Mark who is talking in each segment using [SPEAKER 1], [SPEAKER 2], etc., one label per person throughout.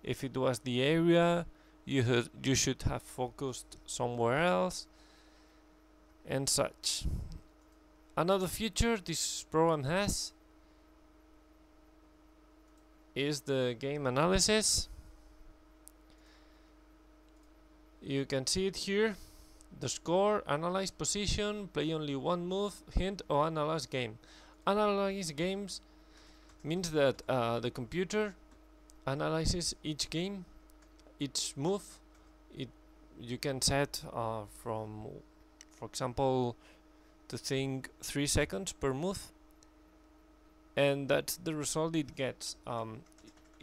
[SPEAKER 1] If it was the area, you should have focused somewhere else, and such. Another feature this program has is the game analysis. You can see it here. The score, analyze position, play only one move, hint, or analyze game. Analyze games means that the computer analyzes each game, each move. You can set from, for example, to think 3 seconds per move, and that's the result it gets.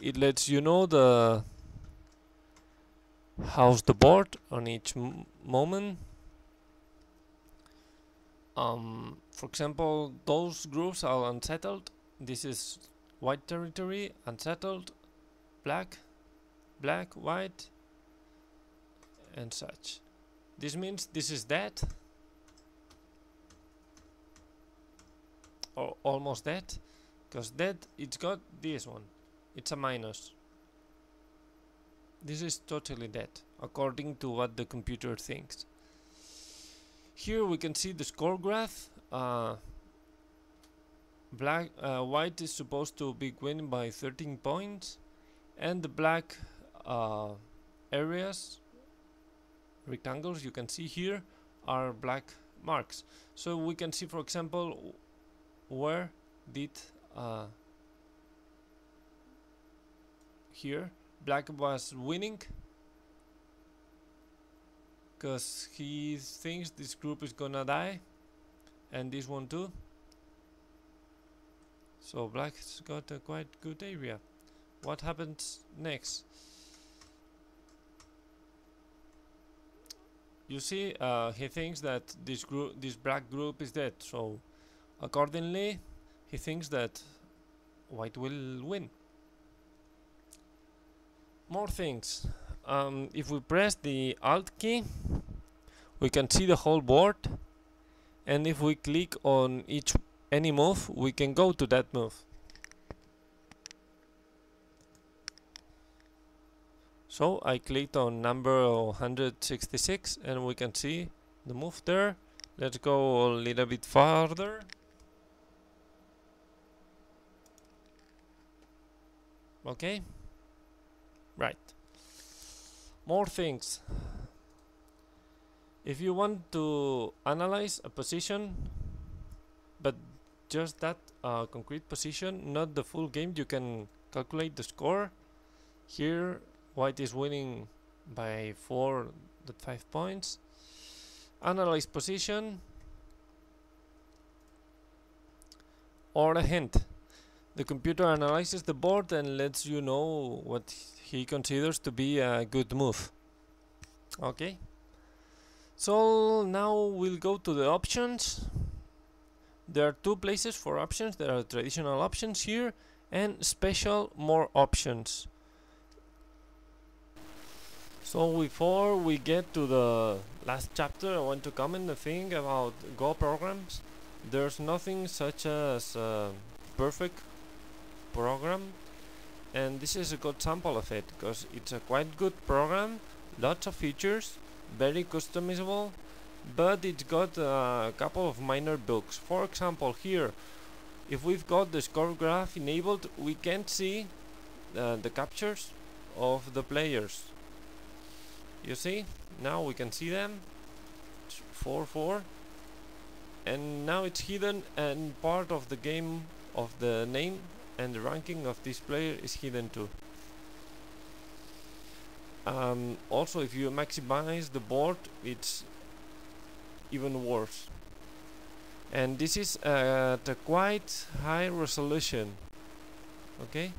[SPEAKER 1] It lets you know how's the board on each moment. For example, those groups are unsettled. This is white territory, unsettled, black, white, and such. This means this is dead, or almost dead, because dead, it's got this one, it's a minus. This is totally dead, according to what the computer thinks. Here we can see the score graph. White is supposed to be winning by 13 points, and the black areas, rectangles you can see here, are black marks. So we can see, for example, where did here black was winning, because he thinks this group is gonna die, and this one too. So black's got a quite good area. What happens next? You see, he thinks that this black group is dead, so accordingly he thinks that white will win. More things. If we press the Alt key, we can see the whole board, and if we click on any move, we can go to that move. So I clicked on number 166, and we can see the move there. Let's go a little bit farther. Okay, right. More things. If you want to analyze a position, but just that concrete position, not the full game, you can calculate the score. Here white is winning by 4.5 points. Analyze position, or a hint. The computer analyzes the board and lets you know what he considers to be a good move. Okay, so now we'll go to the options. There are two places for options. There are traditional options here and special more options. So before we get to the last chapter, I want to comment the thing about Go programs. There's nothing such as a perfect program, and this is a good sample of it, because it's a quite good program, lots of features, very customizable, but it's got a couple of minor bugs. For example, here, if we've got the score graph enabled, we can't see the captures of the players. You see, now we can see them. 4-4, and now it's hidden, and part of the game of the name and the ranking of this player is hidden too. Also, if you maximize the board, it's even worse. And this is at a quite high resolution. Okay.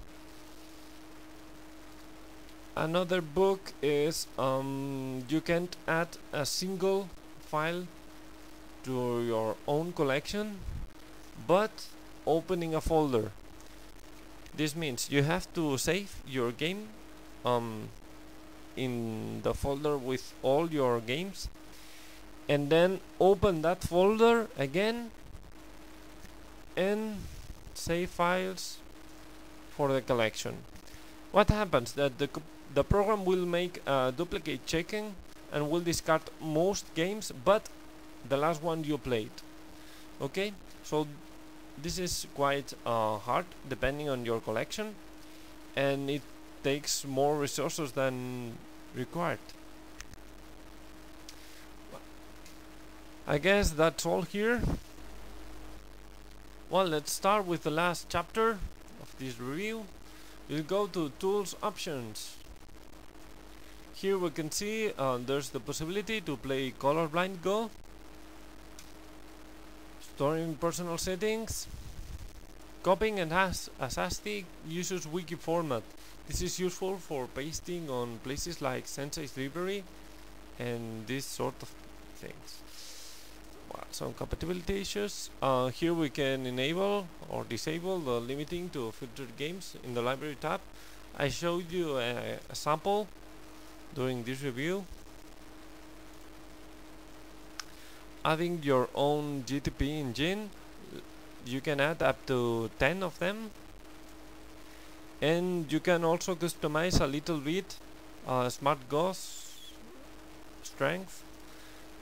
[SPEAKER 1] Another bug is you can't add a single file to your own collection, but opening a folder. This means you have to save your game in the folder with all your games, and then open that folder again and save files for the collection. What happens that the program will make duplicate checking and will discard most games but the last one you played. Okay, so this is quite hard depending on your collection, and it takes more resources than required. I guess that's all here. Well, let's start with the last chapter of this review. We'll go to Tools Options. Here we can see there's the possibility to play colorblind Go, storing personal settings, copying and as ASCII uses wiki format. This is useful for pasting on places like Sensei's library and this sort of things. Well, some compatibility issues. Here we can enable or disable the limiting to filtered games in the library tab. I showed you a sample during this review. Adding your own GTP engine, you can add up to 10 of them, and you can also customize a little bit SmartGo's strength,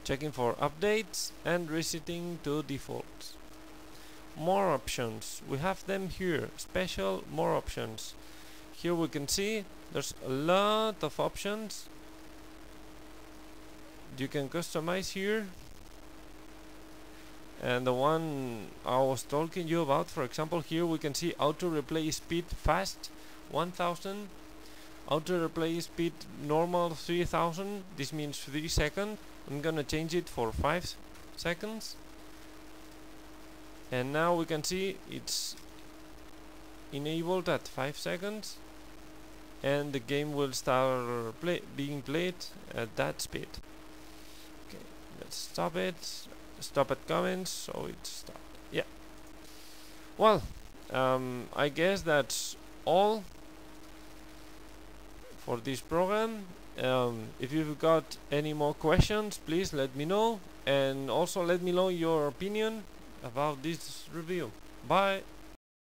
[SPEAKER 1] checking for updates and resetting to defaults. More options, we have them here. Special more options. Here we can see there's a lot of options you can customize here, and the one I was talking you about, for example, here we can see auto replay speed fast 1000, auto replay speed normal 3000. This means 3 seconds. I'm gonna change it for 5 seconds, and now we can see it's enabled at 5 seconds, and the game will start being played at that speed. Okay, let's stop it. Stop at comments, so it stopped. Yeah. Well, I guess that's all for this program. If you've got any more questions, please let me know, and also let me know your opinion about this review. Bye.